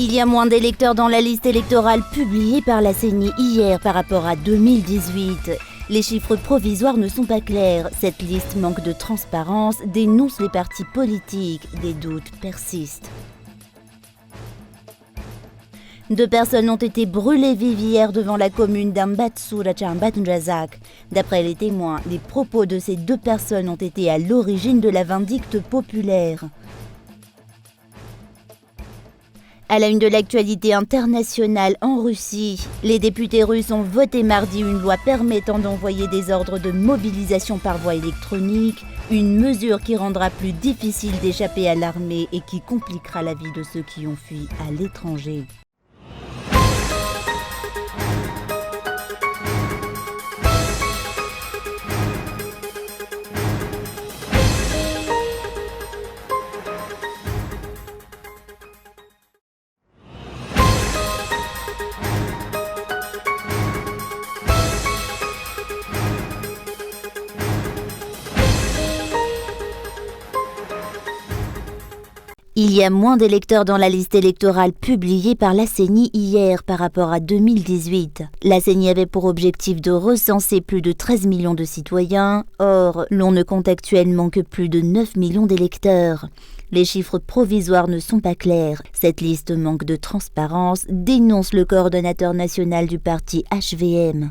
Il y a moins d'électeurs dans la liste électorale publiée par la CENI hier par rapport à 2018. Les chiffres provisoires ne sont pas clairs. Cette liste manque de transparence, dénonce les partis politiques. Des doutes persistent. 2 personnes ont été brûlées vives hier devant la commune d'Ambatsura Chambatnjazak. D'après les témoins, les propos de ces 2 personnes ont été à l'origine de la vindicte populaire. À la une de l'actualité internationale en Russie, les députés russes ont voté mardi une loi permettant d'envoyer des ordres de mobilisation par voie électronique, une mesure qui rendra plus difficile d'échapper à l'armée et qui compliquera la vie de ceux qui ont fui à l'étranger. Il y a moins d'électeurs dans la liste électorale publiée par la CENI hier par rapport à 2018. La CENI avait pour objectif de recenser plus de 13 millions de citoyens. Or, l'on ne compte actuellement que plus de 9 millions d'électeurs. Les chiffres provisoires ne sont pas clairs. Cette liste manque de transparence, dénonce le coordonnateur national du parti HVM.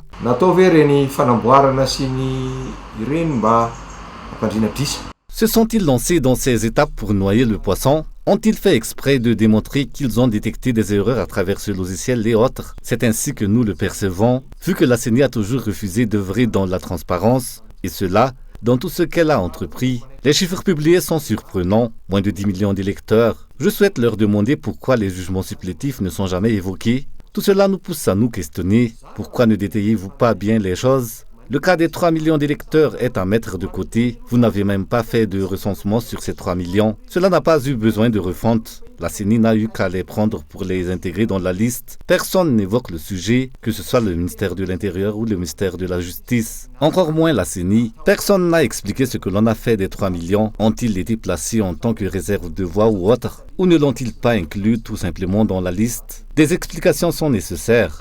Se sont-ils lancés dans ces étapes pour noyer le poisson ? Ont-ils fait exprès de démontrer qu'ils ont détecté des erreurs à travers ce logiciel et autres ? C'est ainsi que nous le percevons, vu que la CENI a toujours refusé d'œuvrer dans la transparence, et cela dans tout ce qu'elle a entrepris. Les chiffres publiés sont surprenants, moins de 10 millions d'électeurs. Je souhaite leur demander pourquoi les jugements supplétifs ne sont jamais évoqués. Tout cela nous pousse à nous questionner. Pourquoi ne détaillez-vous pas bien les choses ? Le cas des 3 millions d'électeurs est à mettre de côté. Vous n'avez même pas fait de recensement sur ces 3 millions. Cela n'a pas eu besoin de refonte. La CENI n'a eu qu'à les prendre pour les intégrer dans la liste. Personne n'évoque le sujet, que ce soit le ministère de l'Intérieur ou le ministère de la Justice. Encore moins la CENI. Personne n'a expliqué ce que l'on a fait des 3 millions. Ont-ils été placés en tant que réserve de voix ou autre ? Ou ne l'ont-ils pas inclus tout simplement dans la liste ? Des explications sont nécessaires.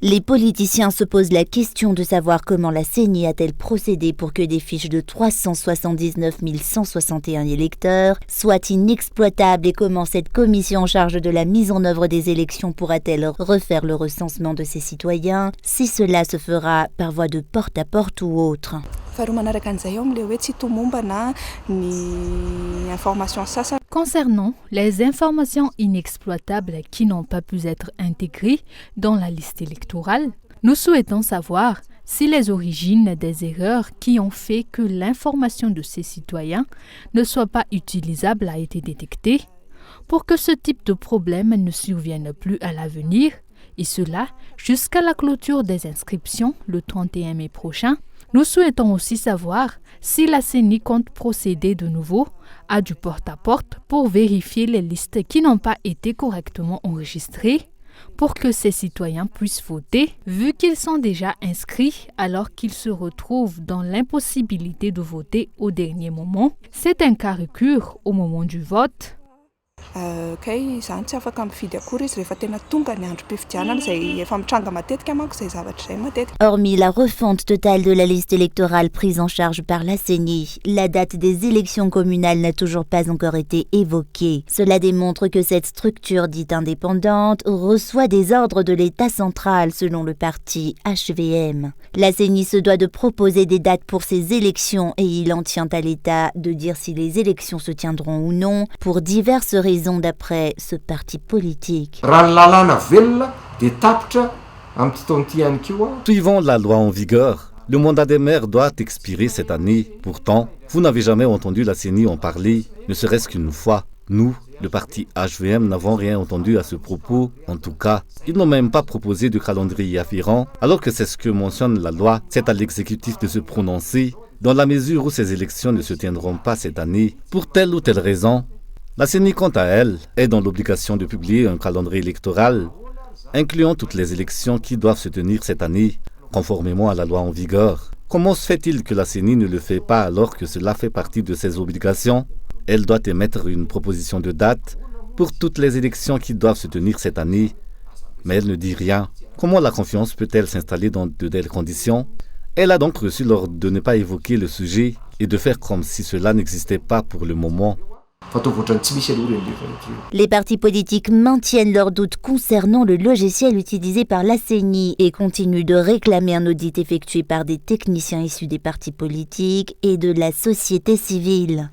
Les politiciens se posent la question de savoir comment la CENI a-t-elle procédé pour que des fiches de 379 161 électeurs soient inexploitables et comment cette commission en charge de la mise en œuvre des élections pourra-t-elle refaire le recensement de ses citoyens si cela se fera par voie de porte-à-porte ou autre. Concernant les informations inexploitables qui n'ont pas pu être intégrées dans la liste électorale, nous souhaitons savoir si les origines des erreurs qui ont fait que l'information de ces citoyens ne soit pas utilisable a été détectée pour que ce type de problème ne survienne plus à l'avenir, et cela jusqu'à la clôture des inscriptions le 31 mai prochain. Nous souhaitons aussi savoir si la CENI compte procéder de nouveau à du porte-à-porte pour vérifier les listes qui n'ont pas été correctement enregistrées pour que ces citoyens puissent voter, vu qu'ils sont déjà inscrits alors qu'ils se retrouvent dans l'impossibilité de voter au dernier moment. C'est un cas récurrent au moment du vote. Hormis la refonte totale de la liste électorale prise en charge par la CENI, la date des élections communales n'a toujours pas encore été évoquée. Cela démontre que cette structure dite indépendante reçoit des ordres de l'État central selon le parti HVM. La CENI se doit de proposer des dates pour ces élections et il en tient à l'État de dire si les élections se tiendront ou non pour diverses raisons d'après ce parti politique. Suivant la loi en vigueur, le mandat des maires doit expirer cette année. Pourtant, vous n'avez jamais entendu la CENI en parler, ne serait-ce qu'une fois. Nous, le parti HVM, n'avons rien entendu à ce propos. En tout cas, ils n'ont même pas proposé de calendrier afférent, alors que c'est ce que mentionne la loi. C'est à l'exécutif de se prononcer, dans la mesure où ces élections ne se tiendront pas cette année, pour telle ou telle raison. La CENI, quant à elle, est dans l'obligation de publier un calendrier électoral, incluant toutes les élections qui doivent se tenir cette année, conformément à la loi en vigueur. Comment se fait-il que la CENI ne le fait pas alors que cela fait partie de ses obligations ? Elle doit émettre une proposition de date pour toutes les élections qui doivent se tenir cette année. Mais elle ne dit rien. Comment la confiance peut-elle s'installer dans de telles conditions? Elle a donc reçu l'ordre de ne pas évoquer le sujet et de faire comme si cela n'existait pas pour le moment. Les partis politiques maintiennent leurs doutes concernant le logiciel utilisé par la CENI et continuent de réclamer un audit effectué par des techniciens issus des partis politiques et de la société civile.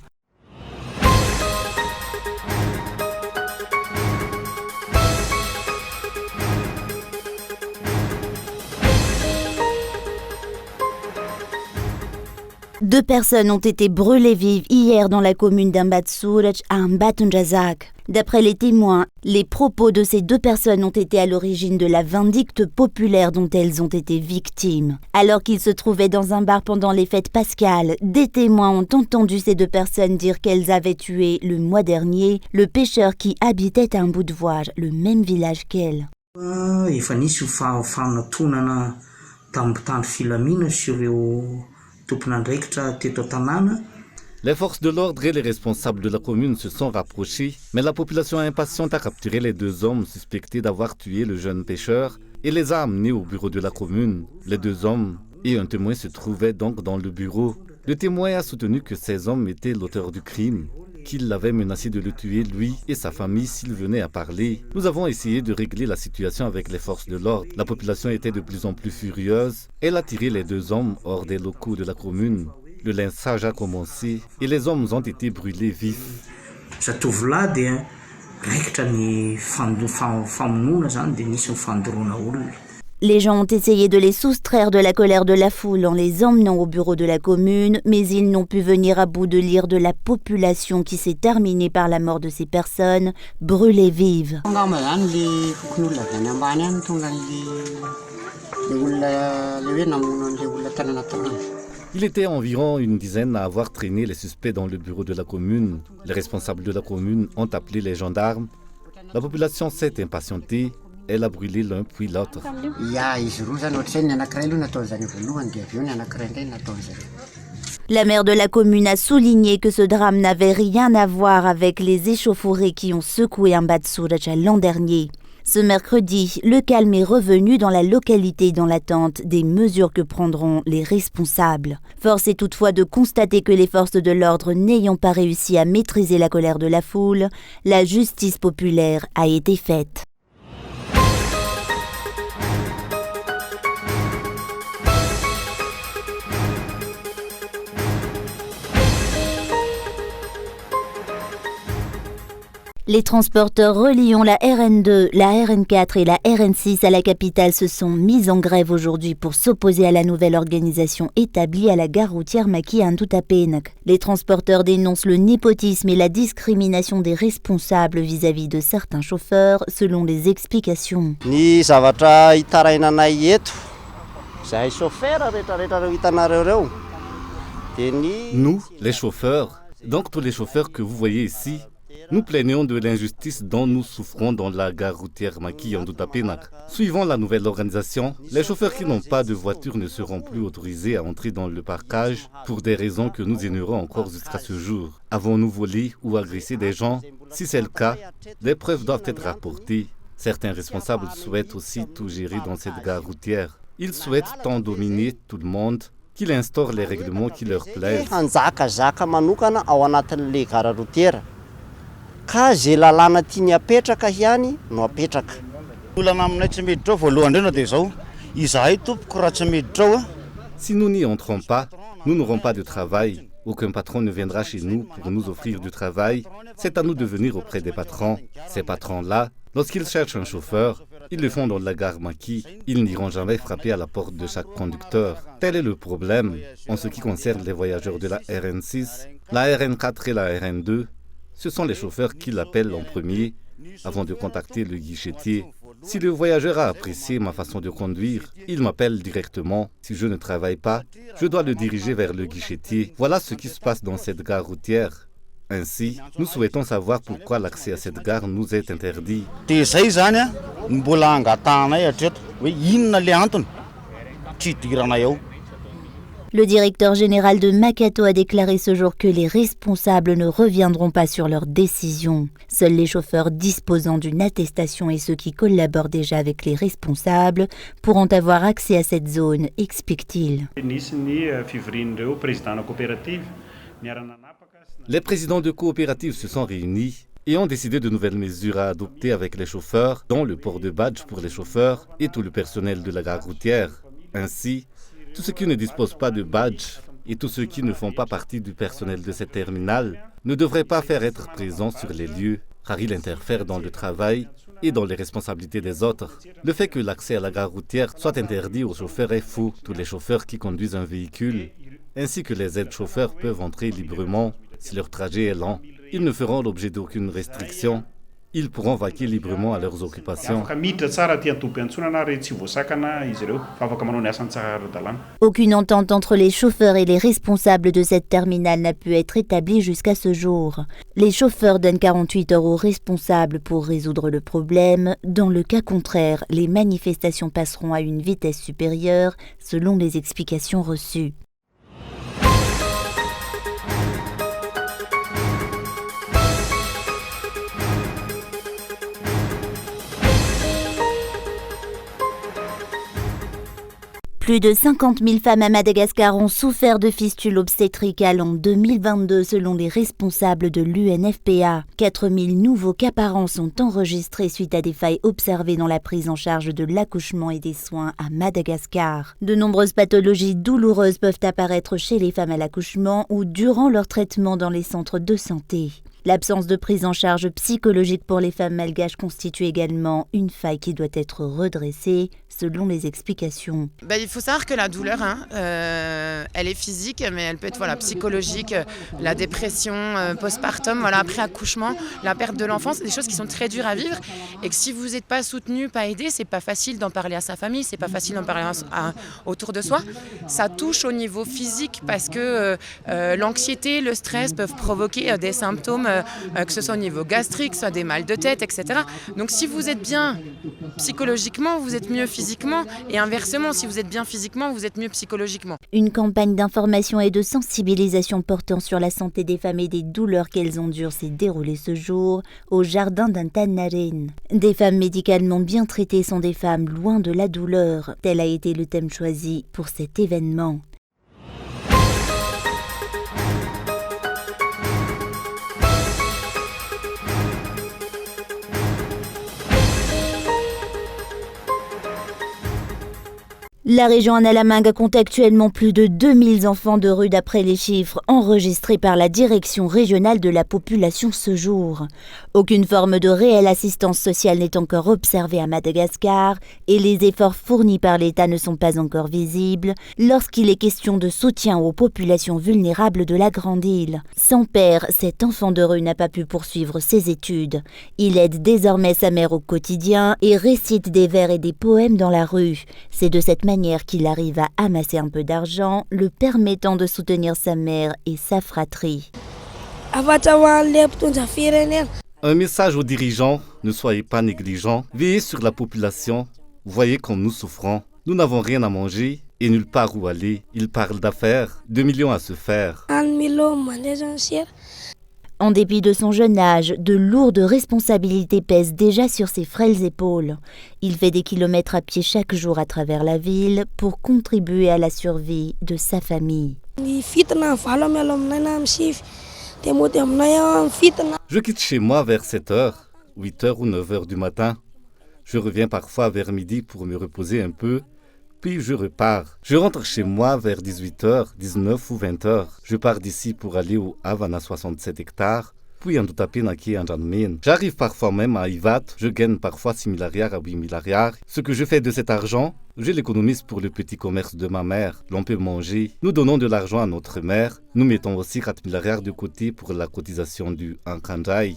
Deux personnes ont été brûlées vives hier dans la commune d'Ambatsouraj à Ambatunjazak. D'après les témoins, les propos de ces deux personnes ont été à l'origine de la vindicte populaire dont elles ont été victimes. Alors qu'ils se trouvaient dans un bar pendant les fêtes pascales, des témoins ont entendu ces deux personnes dire qu'elles avaient tué le mois dernier le pêcheur qui habitait à un bout de voie, le même village qu'elles. Les forces de l'ordre et les responsables de la commune se sont rapprochés, mais la population impatiente a capturé les deux hommes suspectés d'avoir tué le jeune pêcheur et les a amenés au bureau de la commune. Les deux hommes et un témoin se trouvaient donc dans le bureau. Le témoin a soutenu que ces hommes étaient l'auteur du crime, qu'il l'avait menacé de le tuer lui et sa famille s'il venait à parler. Nous avons essayé de régler la situation avec les forces de l'ordre. La population était de plus en plus furieuse. Elle a tiré les deux hommes hors des locaux de la commune. Le lynchage a commencé et les hommes ont été brûlés vifs. Les gens ont essayé de les soustraire de la colère de la foule en les emmenant au bureau de la commune, mais ils n'ont pu venir à bout de l'ire de la population qui s'est terminée par la mort de ces personnes brûlées vives. Il était environ une dizaine à avoir traîné les suspects dans le bureau de la commune. Les responsables de la commune ont appelé les gendarmes. La population s'est impatientée. Elle a brûlé l'un puis l'autre. La maire de la commune a souligné que ce drame n'avait rien à voir avec les échauffourées qui ont secoué Ambatsouraj l'an dernier. Ce mercredi, le calme est revenu dans la localité dans l'attente des mesures que prendront les responsables. Force est toutefois de constater que les forces de l'ordre n'ayant pas réussi à maîtriser la colère de la foule, la justice populaire a été faite. Les transporteurs reliant la RN2, la RN4 et la RN6 à la capitale se sont mis en grève aujourd'hui pour s'opposer à la nouvelle organisation établie à la gare routière Maki Antutapenak. Les transporteurs dénoncent le népotisme et la discrimination des responsables vis-à-vis de certains chauffeurs, selon les explications. Nous, les chauffeurs, donc tous les chauffeurs que vous voyez ici, nous plaignons de l'injustice dont nous souffrons dans la gare routière Maki Antutapenak. Suivant la nouvelle organisation, les chauffeurs qui n'ont pas de voiture ne seront plus autorisés à entrer dans le parcage pour des raisons que nous ignorons encore jusqu'à ce jour. Avons-nous volé ou agressé des gens? Si c'est le cas, des preuves doivent être rapportées. Certains responsables souhaitent aussi tout gérer dans cette gare routière. Ils souhaitent tant dominer tout le monde qu'ils instaurent les règlements qui leur plaisent. Si nous n'y entrons pas, nous n'aurons pas de travail. Aucun patron ne viendra chez nous pour nous offrir du travail. C'est à nous de venir auprès des patrons. Ces patrons-là, lorsqu'ils cherchent un chauffeur, ils le font dans la gare Maki. Ils n'iront jamais frapper à la porte de chaque conducteur. Tel est le problème en ce qui concerne les voyageurs de la RN6, la RN4 et la RN2. Ce sont les chauffeurs qui l'appellent en premier avant de contacter le guichetier. Si le voyageur a apprécié ma façon de conduire, il m'appelle directement. Si je ne travaille pas, je dois le diriger vers le guichetier. Voilà ce qui se passe dans cette gare routière. Ainsi, nous souhaitons savoir pourquoi l'accès à cette gare nous est interdit. Le directeur général de Makato a déclaré ce jour que les responsables ne reviendront pas sur leurs décisions. Seuls les chauffeurs disposant d'une attestation et ceux qui collaborent déjà avec les responsables pourront avoir accès à cette zone, explique-t-il. Les présidents de coopératives se sont réunis et ont décidé de nouvelles mesures à adopter avec les chauffeurs, dont le port de badge pour les chauffeurs et tout le personnel de la gare routière. Ainsi, tous ceux qui ne disposent pas de badge et tous ceux qui ne font pas partie du personnel de cette terminale ne devraient pas faire être présents sur les lieux, car il interfère dans le travail et dans les responsabilités des autres. Le fait que l'accès à la gare routière soit interdit aux chauffeurs est faux. Tous les chauffeurs qui conduisent un véhicule, ainsi que les aides-chauffeurs, peuvent entrer librement si leur trajet est lent. Ils ne feront l'objet d'aucune restriction. Ils pourront vaquer librement à leurs occupations. Aucune entente entre les chauffeurs et les responsables de cette terminale n'a pu être établie jusqu'à ce jour. Les chauffeurs donnent 48 heures aux responsables pour résoudre le problème. Dans le cas contraire, les manifestations passeront à une vitesse supérieure, selon les explications reçues. Plus de 50 000 femmes à Madagascar ont souffert de fistules obstétricales en 2022 selon les responsables de l'UNFPA. 4 000 nouveaux cas par an sont enregistrés suite à des failles observées dans la prise en charge de l'accouchement et des soins à Madagascar. De nombreuses pathologies douloureuses peuvent apparaître chez les femmes à l'accouchement ou durant leur traitement dans les centres de santé. L'absence de prise en charge psychologique pour les femmes malgaches constitue également une faille qui doit être redressée, selon les explications. Il faut savoir que la douleur, elle est physique, mais elle peut être psychologique, la dépression postpartum, après accouchement, la perte de l'enfant, c'est des choses qui sont très dures à vivre et que si vous n'êtes pas soutenu, pas aidé, c'est pas facile d'en parler à sa famille, c'est pas facile d'en parler autour de soi. Ça touche au niveau physique parce que l'anxiété, le stress peuvent provoquer des symptômes, que ce soit au niveau gastrique, soit des mal de tête, etc. Donc si vous êtes bien psychologiquement, vous êtes mieux physiquement et inversement, si vous êtes bien physiquement, vous êtes mieux psychologiquement. Une campagne d'information et de sensibilisation portant sur la santé des femmes et des douleurs qu'elles endurent s'est déroulée ce jour au jardin d'Antanaren. Des femmes médicalement bien traitées sont des femmes loin de la douleur. Tel a été le thème choisi pour cet événement. La région Analamanga compte actuellement plus de 2000 enfants de rue d'après les chiffres enregistrés par la Direction régionale de la population ce jour. Aucune forme de réelle assistance sociale n'est encore observée à Madagascar et les efforts fournis par l'État ne sont pas encore visibles lorsqu'il est question de soutien aux populations vulnérables de la grande île. Sans père, cet enfant de rue n'a pas pu poursuivre ses études. Il aide désormais sa mère au quotidien et récite des vers et des poèmes dans la rue. C'est de cette manière qu'il arrive à amasser un peu d'argent, le permettant de soutenir sa mère et sa fratrie. Un message aux dirigeants, ne soyez pas négligents, veillez sur la population, voyez comme nous souffrons. Nous n'avons rien à manger et nulle part où aller. Ils parlent d'affaires, 2 millions à se faire. En dépit de son jeune âge, de lourdes responsabilités pèsent déjà sur ses frêles épaules. Il fait des kilomètres à pied chaque jour à travers la ville pour contribuer à la survie de sa famille. Je quitte chez moi vers 7h, 8h ou 9h du matin. Je reviens parfois vers midi pour me reposer un peu. Puis je repars. Je rentre chez moi vers 18h, 19 ou 20h. Je pars d'ici pour aller au Havana 67 hectares, puis en Tutapina qui est en Janmine. J'arrive parfois même à Ivat. Je gagne parfois 6 000 ariars à 8 000 ariars. Ce que je fais de cet argent, je l'économise pour le petit commerce de ma mère. L'on peut manger. Nous donnons de l'argent à notre mère. Nous mettons aussi 4 000 ariars de côté pour la cotisation du Ankanjai.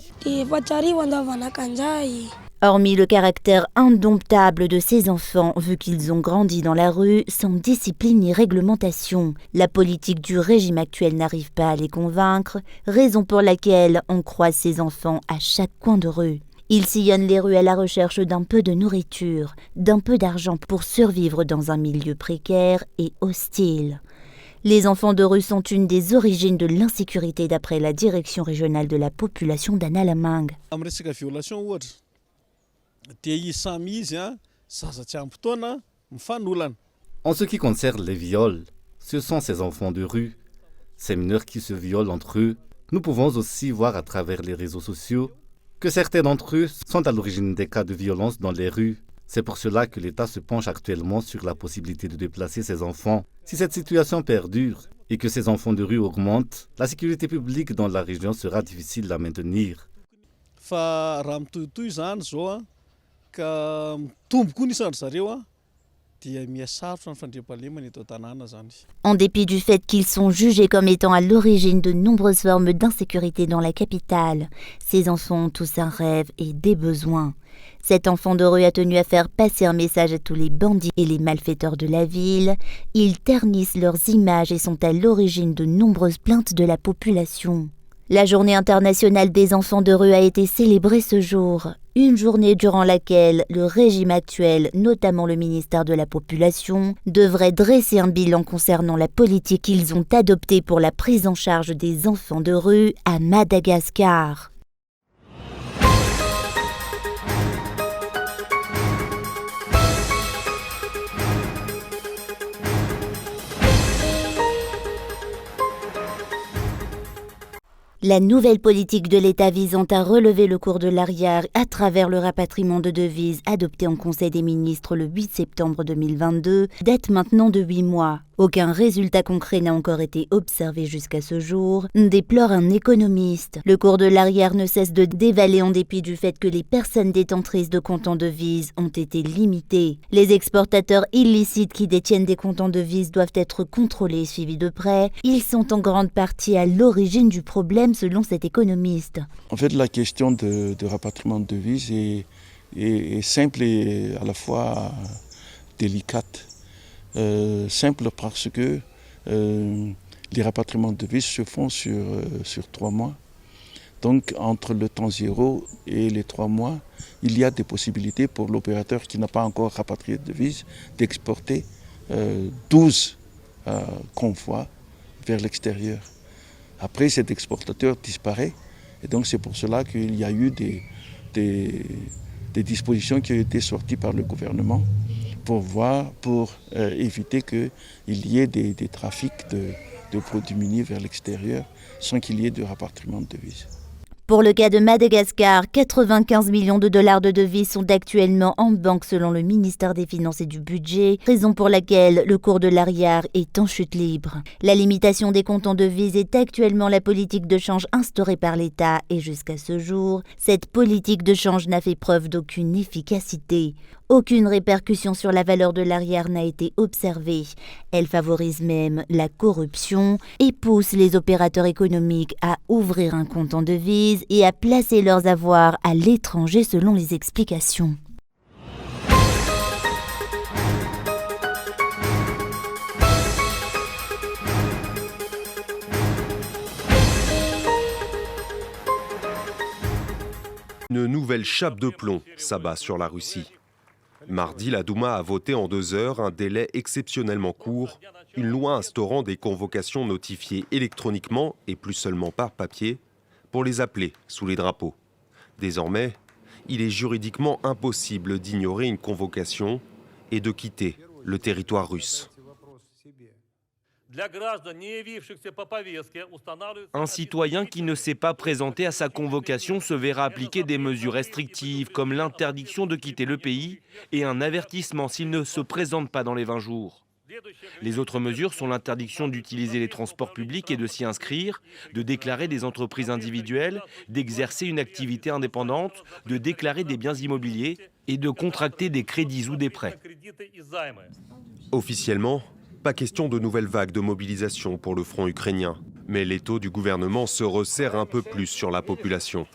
Hormis le caractère indomptable de ces enfants, vu qu'ils ont grandi dans la rue, sans discipline ni réglementation, la politique du régime actuel n'arrive pas à les convaincre, raison pour laquelle on croise ces enfants à chaque coin de rue. Ils sillonnent les rues à la recherche d'un peu de nourriture, d'un peu d'argent pour survivre dans un milieu précaire et hostile. Les enfants de rue sont une des origines de l'insécurité d'après la direction régionale de la population d'Analamang. En ce qui concerne les viols, ce sont ces enfants de rue, ces mineurs qui se violent entre eux. Nous pouvons aussi voir à travers les réseaux sociaux que certains d'entre eux sont à l'origine des cas de violence dans les rues. C'est pour cela que l'État se penche actuellement sur la possibilité de déplacer ces enfants. Si cette situation perdure et que ces enfants de rue augmentent, la sécurité publique dans la région sera difficile à maintenir. En dépit du fait qu'ils sont jugés comme étant à l'origine de nombreuses formes d'insécurité dans la capitale, ces enfants ont tous un rêve et des besoins. Cet enfant de rue a tenu à faire passer un message à tous les bandits et les malfaiteurs de la ville. Ils ternissent leurs images et sont à l'origine de nombreuses plaintes de la population. La journée internationale des enfants de rue a été célébrée ce jour. Une journée durant laquelle le régime actuel, notamment le ministère de la Population, devrait dresser un bilan concernant la politique qu'ils ont adoptée pour la prise en charge des enfants de rue à Madagascar. La nouvelle politique de l'État visant à relever le cours de l'arrière à travers le rapatriement de devises adopté en Conseil des ministres le 8 septembre 2022 date maintenant de 8 mois. Aucun résultat concret n'a encore été observé jusqu'à ce jour, déplore un économiste. Le cours de l'arrière ne cesse de dévaler en dépit du fait que les personnes détentrices de comptes en devises ont été limitées. Les exportateurs illicites qui détiennent des comptes en devises doivent être contrôlés et suivis de près. Ils sont en grande partie à l'origine du problème selon cet économiste. En fait, la question de rapatriement de devises est simple et à la fois délicate. Simple parce que les rapatriements de devises se font sur 3 mois. Donc entre le temps 0 et les 3 mois, il y a des possibilités pour l'opérateur qui n'a pas encore rapatrié de devises d'exporter 12 convois vers l'extérieur. Après, cet exportateur disparaît et donc c'est pour cela qu'il y a eu des dispositions qui ont été sorties par le gouvernement pour éviter qu'il y ait des trafics de produits miniers vers l'extérieur sans qu'il y ait de rapatriement de devises. Pour le cas de Madagascar, 95 millions de dollars de devises sont actuellement en banque selon le ministère des Finances et du Budget, raison pour laquelle le cours de l'arrière est en chute libre. La limitation des comptes en devises est actuellement la politique de change instaurée par l'État et jusqu'à ce jour, cette politique de change n'a fait preuve d'aucune efficacité. Aucune répercussion sur la valeur de l'arrière n'a été observée. Elle favorise même la corruption et pousse les opérateurs économiques à ouvrir un compte en devises et à placer leurs avoirs à l'étranger selon les explications. Une nouvelle chape de plomb s'abat sur la Russie. Mardi, la Douma a voté en 2 heures, un délai exceptionnellement court, une loi instaurant des convocations notifiées électroniquement et plus seulement par papier pour les appeler sous les drapeaux. Désormais, il est juridiquement impossible d'ignorer une convocation et de quitter le territoire russe. Un citoyen qui ne s'est pas présenté à sa convocation se verra appliquer des mesures restrictives comme l'interdiction de quitter le pays et un avertissement s'il ne se présente pas dans les 20 jours. Les autres mesures sont l'interdiction d'utiliser les transports publics et de s'y inscrire, de déclarer des entreprises individuelles, d'exercer une activité indépendante, de déclarer des biens immobiliers et de contracter des crédits ou des prêts. Officiellement, pas question de nouvelles vagues de mobilisation pour le front ukrainien, mais l'étau du gouvernement se resserre un peu plus sur la population.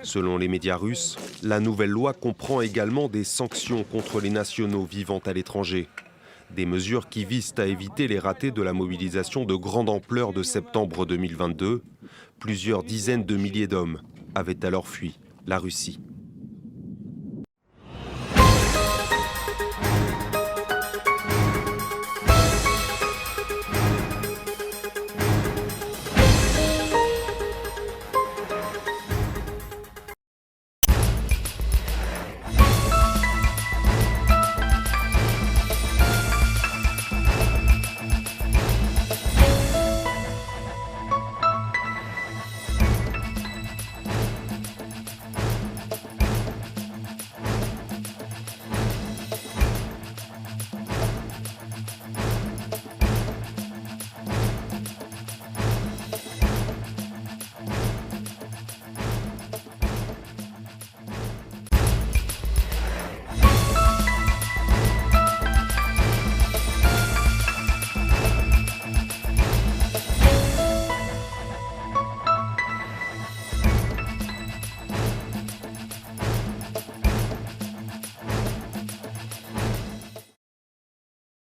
Selon les médias russes, la nouvelle loi comprend également des sanctions contre les nationaux vivant à l'étranger. Des mesures qui visent à éviter les ratés de la mobilisation de grande ampleur de septembre 2022. Plusieurs dizaines de milliers d'hommes avaient alors fui la Russie.